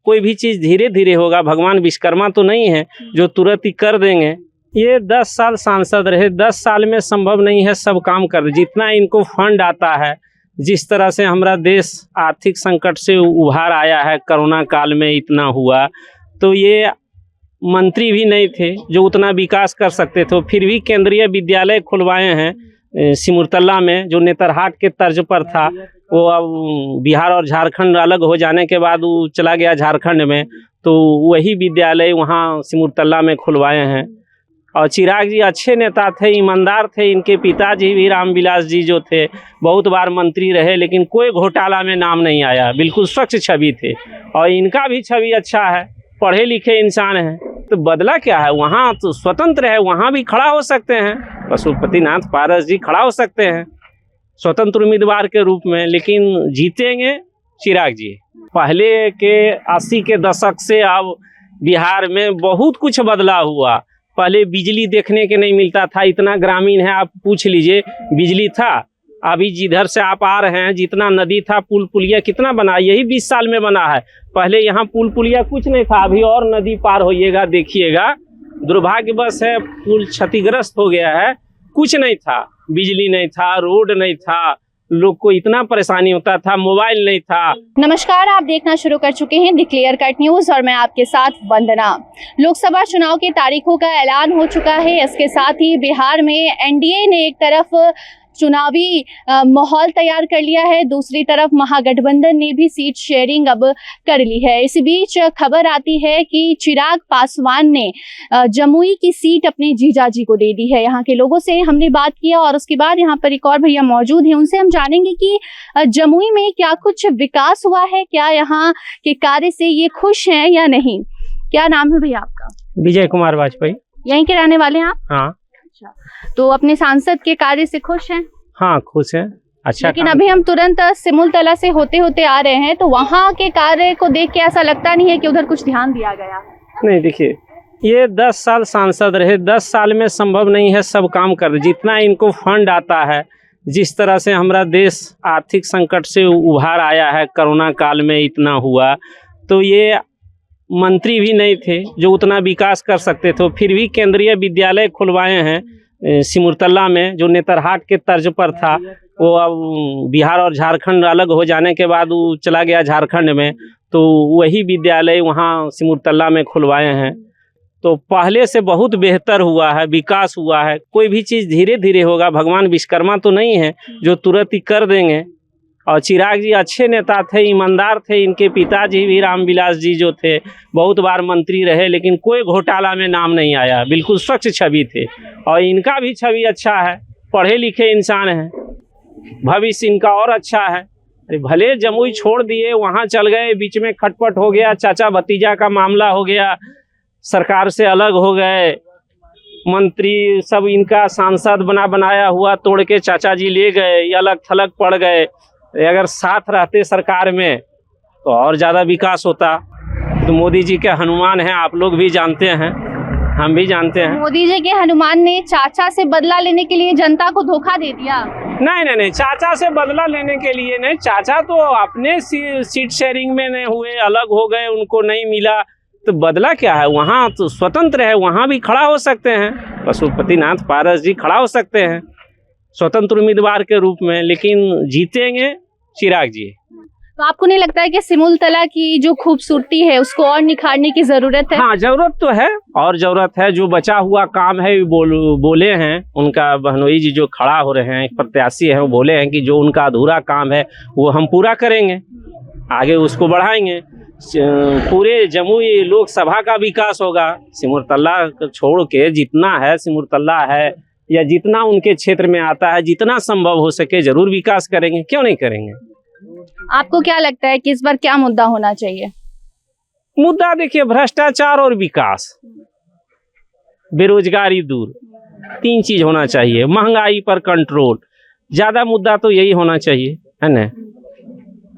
कोई भी चीज़ धीरे धीरे होगा। भगवान विश्वकर्मा तो नहीं है जो तुरंत ही कर देंगे। ये 10 साल सांसद रहे, 10 साल में संभव नहीं है सब काम कर। जितना इनको फंड आता है, जिस तरह से हमारा देश आर्थिक संकट से उभार आया है, कोरोना काल में इतना हुआ, तो ये मंत्री भी नहीं थे जो उतना विकास कर सकते थे। फिर भी केंद्रीय विद्यालय खुलवाए हैं सिमुरतला में, जो नेतरहाट के तर्ज पर था। वो अब बिहार और झारखंड अलग हो जाने के बाद वो चला गया झारखंड में, तो वही विद्यालय वहाँ सिमुरतला में खुलवाए हैं। और चिराग जी अच्छे नेता थे, ईमानदार थे। इनके पिताजी भी रामविलास जी जो थे, बहुत बार मंत्री रहे, लेकिन कोई घोटाला में नाम नहीं आया। बिल्कुल स्वच्छ छवि थे और इनका भी छवि अच्छा है, पढ़े लिखे इंसान हैं। तो बदला क्या है? वहाँ तो स्वतंत्र है, वहाँ भी खड़ा हो सकते हैं। पशुपतिनाथ पारस जी खड़ा हो सकते हैं स्वतंत्र उम्मीदवार के रूप में, लेकिन जीतेंगे चिराग जी। पहले के 80 के दशक से अब बिहार में बहुत कुछ बदला हुआ। पहले बिजली देखने के नहीं मिलता था, इतना ग्रामीण है, आप पूछ लीजिए बिजली था। अभी जिधर से आप आ रहे हैं, जितना नदी था, पुल पुलिया कितना बना, यही 20 साल में बना है। पहले यहाँ पुल पुलिया कुछ नहीं था, अभी और नदी पार होइएगा देखिएगा। दुर्भाग्यवश है, पुल क्षतिग्रस्त हो गया है। कुछ नहीं था, बिजली नहीं था, रोड नहीं था, लोग को इतना परेशानी होता था, मोबाइल नहीं था। नमस्कार, आप देखना शुरू कर चुके हैं द क्लियर कट न्यूज और मैं आपके साथ वंदना। लोकसभा चुनाव की तारीखों का ऐलान हो चुका है। इसके साथ ही बिहार में एनडीए ने एक तरफ चुनावी माहौल तैयार कर लिया है, दूसरी तरफ महागठबंधन ने भी सीट शेयरिंग अब कर ली है। इसी बीच खबर आती है कि चिराग पासवान ने जमुई की सीट अपने जीजाजी को दे दी है। यहाँ के लोगों से हमने बात किया और उसके बाद यहाँ पर एक और भैया मौजूद हैं, उनसे हम जानेंगे कि जमुई में क्या कुछ विकास हुआ है, क्या यहाँ के कार्य से ये खुश हैं या नहीं। क्या नाम है भैया आपका? विजय कुमार वाजपेयी। यहीं के रहने वाले हैं आप? हाँ। तो अपने सांसद के कार्य से खुश हैं? हाँ, खुश हैं। अच्छा। लेकिन अभी हम तुरंत सिमुलतला से होते होते आ रहे हैं, तो वहाँ के कार्य को देख के ऐसा लगता नहीं है कि उधर कुछ ध्यान दिया गया? नहीं, देखिए, ये 10 साल सांसद रहे, 10 साल में संभव नहीं है सब काम कर। जितना इनको फंड आता है, जिस तरह से हमारा देश आर्थिक संकट से उभार आया है, कोरोना काल में इतना हुआ, तो ये मंत्री भी नहीं थे जो उतना विकास कर सकते थे। फिर भी केंद्रीय विद्यालय खुलवाए हैं सिमुरतला में, जो नेतरहाट के तर्ज पर था। वो अब बिहार और झारखंड अलग हो जाने के बाद वो चला गया झारखंड में, तो वही विद्यालय वहाँ सिमुरतला में खुलवाए हैं। तो पहले से बहुत बेहतर हुआ है, विकास हुआ है। कोई भी चीज़ धीरे धीरे होगा। भगवान विश्वकर्मा तो नहीं है जो तुरंत ही कर देंगे। और चिराग जी अच्छे नेता थे, ईमानदार थे। इनके पिताजी भी रामविलास जी जो थे, बहुत बार मंत्री रहे, लेकिन कोई घोटाला में नाम नहीं आया। बिल्कुल स्वच्छ छवि थे और इनका भी छवि अच्छा है, पढ़े लिखे इंसान हैं, भविष्य इनका और अच्छा है। भले जमुई छोड़ दिए, वहाँ चल गए, बीच में खटपट हो गया, चाचा भतीजा का मामला हो गया, सरकार से अलग हो गए, मंत्री सब इनका सांसद बनाया हुआ तोड़ के चाचा जी ले गए, अलग थलग पड़ गए। अगर साथ रहते सरकार में तो और ज़्यादा विकास होता। तो मोदी जी के हनुमान हैं, आप लोग भी जानते हैं, हम भी जानते हैं। मोदी जी के हनुमान ने चाचा से बदला लेने के लिए जनता को धोखा दे दिया? नहीं, चाचा से बदला लेने के लिए नहीं। चाचा तो अपने सीट शेयरिंग में नहीं हुए, अलग हो गए, उनको नहीं मिला, तो बदला क्या है? वहाँ तो स्वतंत्र है, वहाँ भी खड़ा हो सकते हैं। पशुपतिनाथ पारस जी खड़ा हो सकते हैं स्वतंत्र उम्मीदवार के रूप में, लेकिन जीतेंगे चिराग जी। तो आपको नहीं लगता है कि सिमुलतला की जो खूबसूरती है उसको और निखारने की जरूरत है? हाँ, जरूरत तो है, और जरूरत है। जो बचा हुआ काम है बोले हैं उनका बहनोई जी जो खड़ा हो रहे हैं, प्रत्याशी हैं, वो बोले हैं कि जो उनका अधूरा काम है वो हम पूरा करेंगे, आगे उसको बढ़ाएंगे। पूरे जमुई लोकसभा का विकास होगा। सिमुरतला छोड़ के जितना है, सिमुरतला है या जितना उनके क्षेत्र में आता है, जितना संभव हो सके जरूर विकास करेंगे, क्यों नहीं करेंगे। आपको क्या लगता है कि इस बार क्या मुद्दा होना चाहिए? मुद्दा देखिए, भ्रष्टाचार और विकास, बेरोजगारी दूर, 3 चीज होना चाहिए। महंगाई पर कंट्रोल, ज्यादा मुद्दा तो यही होना चाहिए, है ना।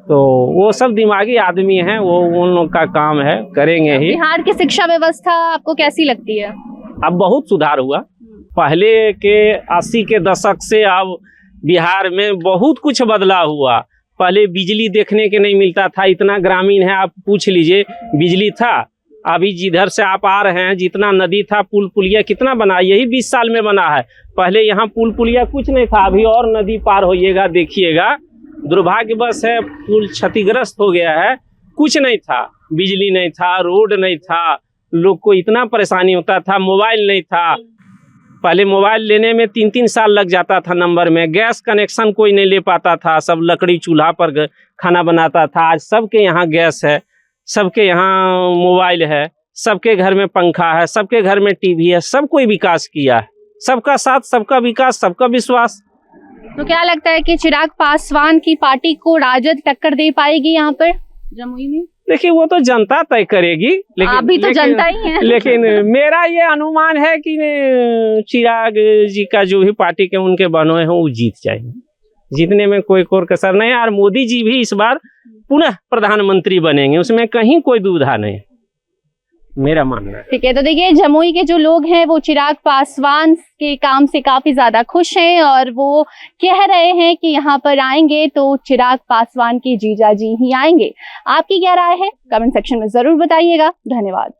तो वो सब दिमागी आदमी हैं, वो उन लोग का काम है, करेंगे ही। बिहार की शिक्षा व्यवस्था आपको कैसी लगती है? अब बहुत सुधार हुआ। पहले के 80 के दशक से अब बिहार में बहुत कुछ बदला हुआ। पहले बिजली देखने के नहीं मिलता था, इतना ग्रामीण है आप पूछ लीजिए, बिजली था। अभी जिधर से आप आ रहे हैं जितना नदी था, पुल पुलिया कितना बना, यही 20 साल में बना है। पहले यहाँ पुल पुलिया कुछ नहीं था, अभी और नदी पार होइएगा देखिएगा। दुर्भाग्यवश है पुल क्षतिग्रस्त हो गया है, कुछ नहीं था, बिजली नहीं था, रोड नहीं था, लोग को इतना परेशानी होता था, मोबाइल नहीं था। पहले मोबाइल लेने में 3-3 साल लग जाता था नंबर में, गैस कनेक्शन कोई नहीं ले पाता था, सब लकड़ी चूल्हा पर खाना बनाता था। आज सबके यहाँ गैस है, सबके यहाँ मोबाइल है, सबके घर में पंखा है, सबके घर में टीवी है, सब कोई विकास किया है। सबका साथ, सबका विकास, सबका विश्वास। तो क्या लगता है कि चिराग पासवान की पार्टी को राजद टक्कर दे पाएगी यहाँ पर जमुई में? देखिए वो तो जनता तय करेगी, लेकिन अभी तो जनता ही है। लेकिन मेरा ये अनुमान है कि चिराग जी का जो भी पार्टी के उनके बनोए हैं वो जीत जाएंगे, जीतने में कोई कोर कसर नहीं है। और मोदी जी भी इस बार पुनः प्रधानमंत्री बनेंगे, उसमें कहीं कोई दुविधा नहीं, मेरा मानना है। ठीक है, तो देखिए जमुई के जो लोग हैं वो चिराग पासवान के काम से काफी ज्यादा खुश हैं और वो कह रहे हैं कि यहाँ पर आएंगे तो चिराग पासवान के जीजा जी ही आएंगे। आपकी क्या राय है कमेंट सेक्शन में जरूर बताइएगा। धन्यवाद।